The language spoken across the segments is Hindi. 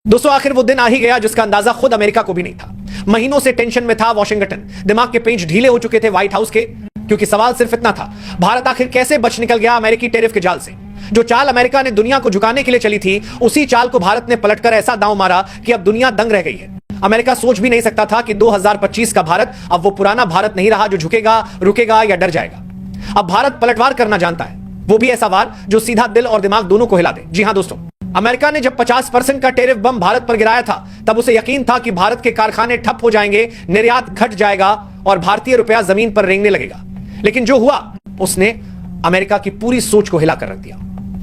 दोस्तों आखिर वो दिन आ ही गया जिसका अंदाजा खुद अमेरिका को भी नहीं था। महीनों से टेंशन में था वॉशिंगटन, दिमाग के पेंच ढीले हो चुके थे व्हाइट हाउस के, क्योंकि सवाल सिर्फ इतना था, भारत आखिर कैसे बच निकल गया अमेरिकी टेरिफ के जाल से। जो चाल अमेरिका ने दुनिया को झुकाने के लिए चली थी, उसी चाल को भारत ने पलटकर ऐसा दांव मारा कि अब दुनिया दंग रह गई है। अमेरिका सोच भी नहीं सकता था कि 2025 का भारत अब वो पुराना भारत नहीं रहा जो झुकेगा, रुकेगा या डर जाएगा। अब भारत पलटवार करना जानता है, वो भी ऐसा वार जो सीधा दिल और दिमाग दोनों को हिला दे। जी हां दोस्तों, अमेरिका ने जब 50% का टेरिफ बम भारत पर गिराया था, तब उसे यकीन था कि भारत के कारखाने ठप हो जाएंगे, निर्यात घट जाएगा और भारतीय रुपया जमीन पर रेंगने लगेगा। लेकिन जो हुआ, उसने अमेरिका की पूरी सोच को हिला कर रख दिया।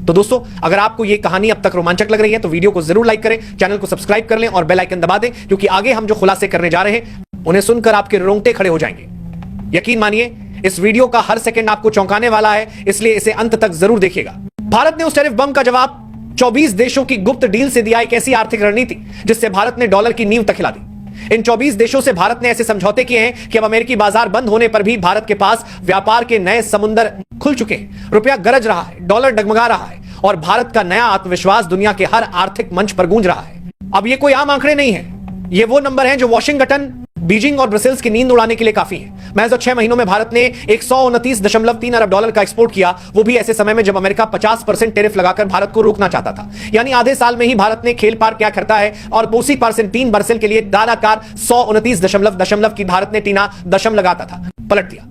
तो दोस्तों, अगर आपको यह कहानी अब तक रोमांचक लग रही है तो वीडियो को जरूर लाइक करें, चैनल को सब्सक्राइब कर लें और बेल आइकन दबा दें, क्योंकि आगे हम जो खुलासे करने जा रहे हैं उन्हें सुनकर आपके रोंगटे खड़े हो जाएंगे। यकीन मानिए, इस वीडियो का हर सेकंड आपको चौंकाने वाला है, इसलिए इसे अंत तक जरूर देखिएगा। भारत ने उस टेरिफ बम का जवाब 24 देशों की गुप्त डील से दिया। एक ऐसी आर्थिक रणनीति जिससे भारत ने डॉलर की नींव तक हिला दी। इन 24 देशों से भारत ने ऐसे समझौते किए हैं कि अब अमेरिकी बाजार बंद होने पर भी भारत के पास व्यापार के नए समुद्र खुल चुके हैं। रुपया गरज रहा है, डॉलर डगमगा रहा है और भारत का नया आत्मविश्वास दुनिया के हर आर्थिक मंच पर गूंज रहा है। अब ये कोई आम आंकड़े नहीं है, ये वो नंबर हैं जो वॉशिंगटन, बीजिंग और ब्रसेल्स की नींद उड़ाने के लिए काफी है। महज 6 महीनों में भारत ने 129.3 अरब डॉलर का एक्सपोर्ट किया, वो भी ऐसे समय में जब अमेरिका 50% टेरिफ लगाकर भारत को रोकना चाहता था। यानी आधे साल में ही भारत ने खेल पार क्या करता है और उसी पार से 3 बरसेल के लिए दाराकार 129 की भारत ने टीना दशम लगाता था, पलट दिया।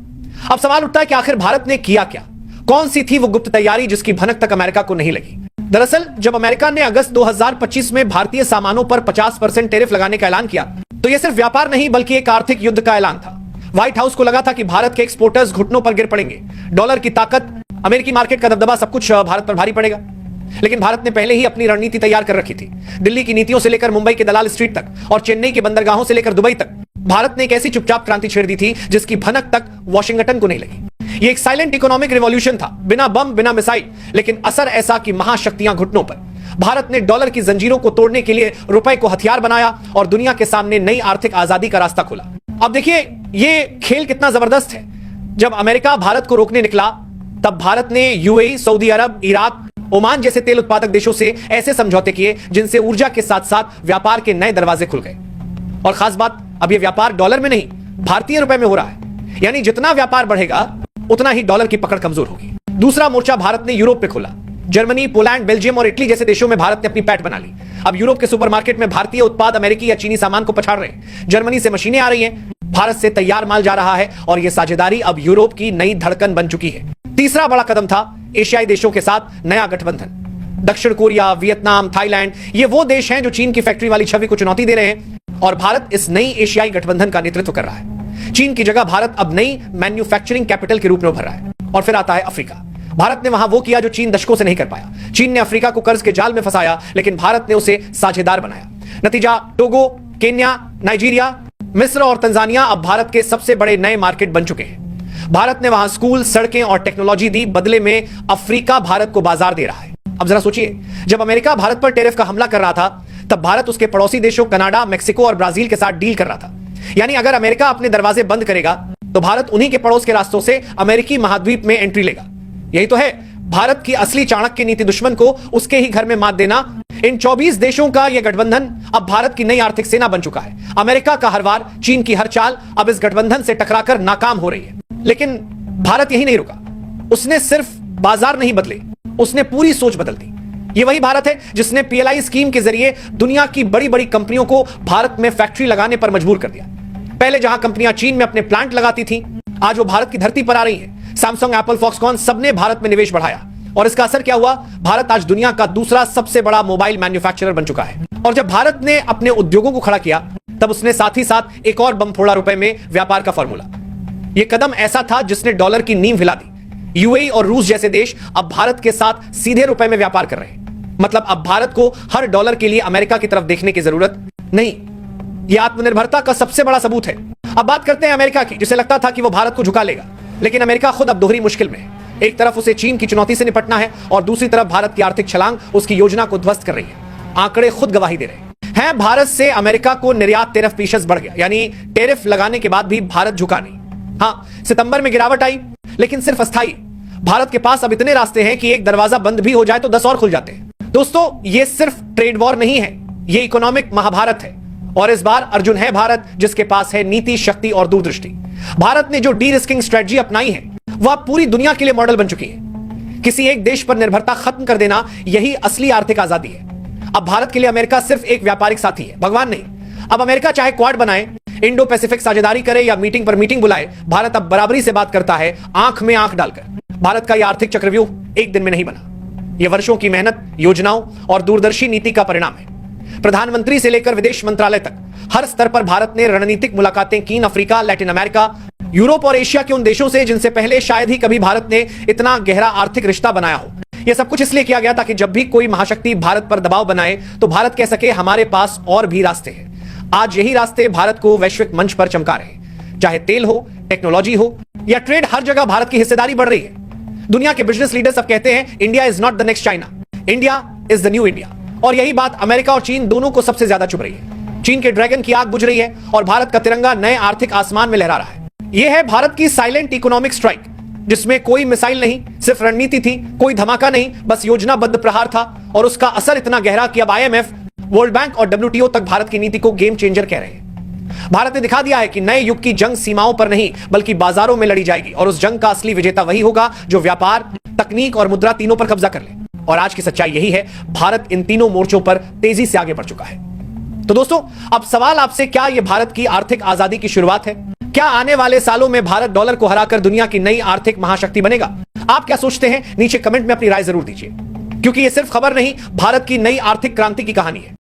अब सवाल उठता है कि आखिर भारत ने किया क्या? कौन सी थी वो गुप्त तैयारी जिसकी भनक तक अमेरिका को नहीं लगी? दरअसल जब अमेरिका ने अगस्त 2025 में भारतीय सामानों पर 50% टेरिफ लगाने का ऐलान किया, तो यह सिर्फ व्यापार नहीं बल्कि एक आर्थिक युद्ध का ऐलान था। व्हाइट हाउस को लगा था कि भारत के एक्सपोर्टर्स घुटनों पर गिर पड़ेंगे, डॉलर की ताकत, अमेरिकी मार्केट का दबदबा, सब कुछ भारत पर भारी पड़ेगा। लेकिन भारत ने पहले ही अपनी रणनीति तैयार कर रखी थी। दिल्ली की नीतियों से लेकर मुंबई के दलाल स्ट्रीट तक और चेन्नई के बंदरगाहों से लेकर दुबई तक भारत ने एक ऐसी चुपचाप क्रांति छेड़ दी थी जिसकी भनक तक वॉशिंगटन को नहीं लगी। ये एक साइलेंट इकोनॉमिक रिवॉल्यूशन था, बिना बम, बिना मिसाइल, लेकिन असर ऐसा कि महाशक्तियां घुटनों पर। भारत ने डॉलर की जंजीरों को तोड़ने के लिए रुपए को हथियार बनाया और दुनिया के सामने नई आर्थिक आजादी का रास्ता खोला। अब देखिए ये खेल कितना जबरदस्त है। जब अमेरिका भारत को रोकने निकला, तब भारत ने यूएई, सऊदी अरब, इराक, ओमान जैसे तेल उत्पादक देशों से ऐसे समझौते किए जिनसे ऊर्जा के साथ साथ व्यापार के नए दरवाजे खुल गए। और खास बात, अब यह व्यापार डॉलर में नहीं, भारतीय रुपए में हो रहा है। यानी जितना व्यापार बढ़ेगा उतना ही डॉलर की पकड़ कमजोर होगी। दूसरा मोर्चा भारत ने यूरोप पे खोला। जर्मनी, पोलैंड, बेल्जियम और इटली जैसे देशों में भारत ने अपनी पैठ बना ली। अब यूरोप के सुपरमार्केट में भारतीय उत्पाद अमेरिकी या चीनी सामान को पछाड़ रहे हैं। जर्मनी से मशीनें आ रही हैं, भारत से तैयार माल जा रहा है और यह साझेदारी अब यूरोप की नई धड़कन बन चुकी है। तीसरा बड़ा कदम था एशियाई देशों के साथ नया गठबंधन। दक्षिण कोरिया, वियतनाम, थाईलैंड, ये वो देश हैं जो चीन की फैक्ट्री वाली छवि को चुनौती दे रहे हैं और भारत इस नई एशियाई गठबंधन का नेतृत्व कर रहा है। चीन की जगह भारत अब नई मैन्युफैक्चरिंग कैपिटल के रूप में उभर रहा है। और फिर आता है अफ्रीका। भारत ने वहां वो किया जो चीन दशकों से नहीं कर पाया। चीन ने अफ्रीका को कर्ज के जाल में फंसाया, लेकिन भारत ने उसे साझेदार बनाया। नतीजा, टोगो, केन्या, नाइजीरिया, मिस्र और तंजानिया अब भारत के सबसे बड़े नए मार्केट बन चुके हैं। भारत ने वहां स्कूल, सड़कें और टेक्नोलॉजी दी, बदले में अफ्रीका भारत को बाजार दे रहा है। अब जरा सोचिए, जब अमेरिका भारत पर टेरिफ का हमला कर रहा था, तब भारत उसके पड़ोसी देशों कनाडा, मेक्सिको और ब्राजील के साथ डील कर रहा था। यानी अगर अमेरिका अपने दरवाजे बंद करेगा तो भारत उन्हीं के पड़ोस के रास्तों से अमेरिकी महाद्वीप में एंट्री लेगा। यही तो है भारत की असली चाणक्य नीति, दुश्मन को उसके ही घर में मात देना। इन 24 देशों का यह गठबंधन अब भारत की नई आर्थिक सेना बन चुका है। अमेरिका का हर वार, चीन की हर चाल अब इस गठबंधन से टकराकर नाकाम हो रही है। लेकिन भारत यही नहीं रुका। उसने सिर्फ बाजार नहीं बदले, उसने पूरी सोच बदल दी। ये वही भारत है जिसने पीएलआई स्कीम के जरिए दुनिया की बड़ी बड़ी कंपनियों को भारत में फैक्ट्री लगाने पर मजबूर कर दिया। पहले जहां कंपनियां चीन में अपने प्लांट लगाती थीं, आज वो भारत की धरती पर आ रही हैं। सैमसंग, एप्पल, फॉक्सकॉन सबने भारत में निवेश बढ़ाया और इसका असर क्या हुआ? भारत आज दुनिया का दूसरा सबसे बड़ा मोबाइल मैन्युफैक्चरर बन चुका है। और जब भारत ने अपने उद्योगों को खड़ा किया, तब उसने साथ ही साथ एक और बम फोड़ा रुपए में व्यापार का फॉर्मूला। यह कदम ऐसा था जिसने डॉलर की नींव हिला दी। यूएई और रूस जैसे देश अब भारत के साथ सीधे रुपए में व्यापार कर रहे हैं। मतलब अब भारत को हर डॉलर के लिए अमेरिका की तरफ देखने की जरूरत नहीं। यह आत्मनिर्भरता का सबसे बड़ा सबूत है। अब बात करते हैं अमेरिका की, जिसे लगता था कि वो भारत को झुका लेगा। लेकिन अमेरिका खुद अब दोहरी मुश्किल में है। एक तरफ उसे चीन की चुनौती से निपटना है और दूसरी तरफ भारत की आर्थिक छलांग उसकी योजना को ध्वस्त कर रही है। आंकड़े खुद गवाही दे रहे हैं। भारत से अमेरिका को निर्यात 13% बढ़ गया, यानी टेरिफ लगाने के बाद भी भारत झुका नहीं। हाँ, सितंबर में गिरावट आई, लेकिन सिर्फ अस्थायी। भारत के पास अब इतने रास्ते हैं कि एक दरवाजा बंद भी हो जाए तो 10 और खुल जाते हैं। दोस्तों, ये सिर्फ ट्रेड वॉर नहीं है, ये इकोनॉमिक महाभारत है और इस बार अर्जुन है भारत, जिसके पास है नीति, शक्ति और दूरदृष्टि। भारत ने जो डी रिस्किंग स्ट्रेटजी अपनाई है वह पूरी दुनिया के लिए मॉडल बन चुकी है। किसी एक देश पर निर्भरता खत्म कर देना यही असली आर्थिक आजादी है। अब भारत के लिए अमेरिका सिर्फ एक व्यापारिक साथी है, भगवान नहीं। अब अमेरिका चाहे क्वाड बनाए, इंडो पैसिफिक साझेदारी करे या मीटिंग पर मीटिंग बुलाए, भारत अब बराबरी से बात करता है, आंख में आंख डालकर। भारत का यह आर्थिक चक्रव्यूह एक दिन में नहीं बना, यह वर्षों की मेहनत, योजनाओं और दूरदर्शी नीति का परिणाम है। प्रधानमंत्री से लेकर विदेश मंत्रालय तक हर स्तर पर भारत ने रणनीतिक मुलाकातें की अफ्रीका, लैटिन अमेरिका, यूरोप और एशिया के उन देशों से जिनसे पहले शायद ही कभी भारत ने इतना गहरा आर्थिक रिश्ता बनाया हो। यह सब कुछ इसलिए किया गया ताकि जब भी कोई महाशक्ति भारत पर दबाव बनाए तो भारत कह सके हमारे पास और भी रास्ते हैं। आज यही रास्ते भारत को वैश्विक मंच पर चमका रहे हैं। चाहे तेल हो, टेक्नोलॉजी हो या ट्रेड, हर जगह भारत की हिस्सेदारी बढ़ रही है। दुनिया के बिजनेस लीडर्स अब कहते हैं India is not the next China, India is the new India. और यही बात अमेरिका और चीन दोनों को सबसे ज्यादा चुभ रही है। चीन के ड्रैगन की आग बुझ रही है और भारत का तिरंगा नए आर्थिक आसमान में लहरा रहा है। यह है भारत की साइलेंट इकोनॉमिक स्ट्राइक, जिसमें कोई मिसाइल नहीं, सिर्फ रणनीति थी, कोई धमाका नहीं, बस योजनाबद्ध प्रहार था। और उसका असर इतना गहरा कि अब IMF, वर्ल्ड बैंक और WTO तक भारत की नीति को गेम चेंजर कह रहे हैं। भारत ने दिखा दिया है कि नए युग की जंग सीमाओं पर नहीं बल्कि बाजारों में लड़ी जाएगी और उस जंग का असली विजेता वही होगा जो व्यापार, तकनीक और मुद्रा तीनों पर कब्जा कर ले। और आज की सच्चाई यही है, भारत इन तीनों मोर्चों पर तेजी से आगे बढ़ चुका है। तो दोस्तों, अब सवाल आपसे, क्या यह भारत की आर्थिक आजादी की शुरुआत है? क्या आने वाले सालों में भारत डॉलर को हराकर दुनिया की नई आर्थिक महाशक्ति बनेगा? आप क्या सोचते हैं? नीचे कमेंट में अपनी राय जरूर दीजिए, क्योंकि यह सिर्फ खबर नहीं, भारत की नई आर्थिक क्रांति की कहानी है।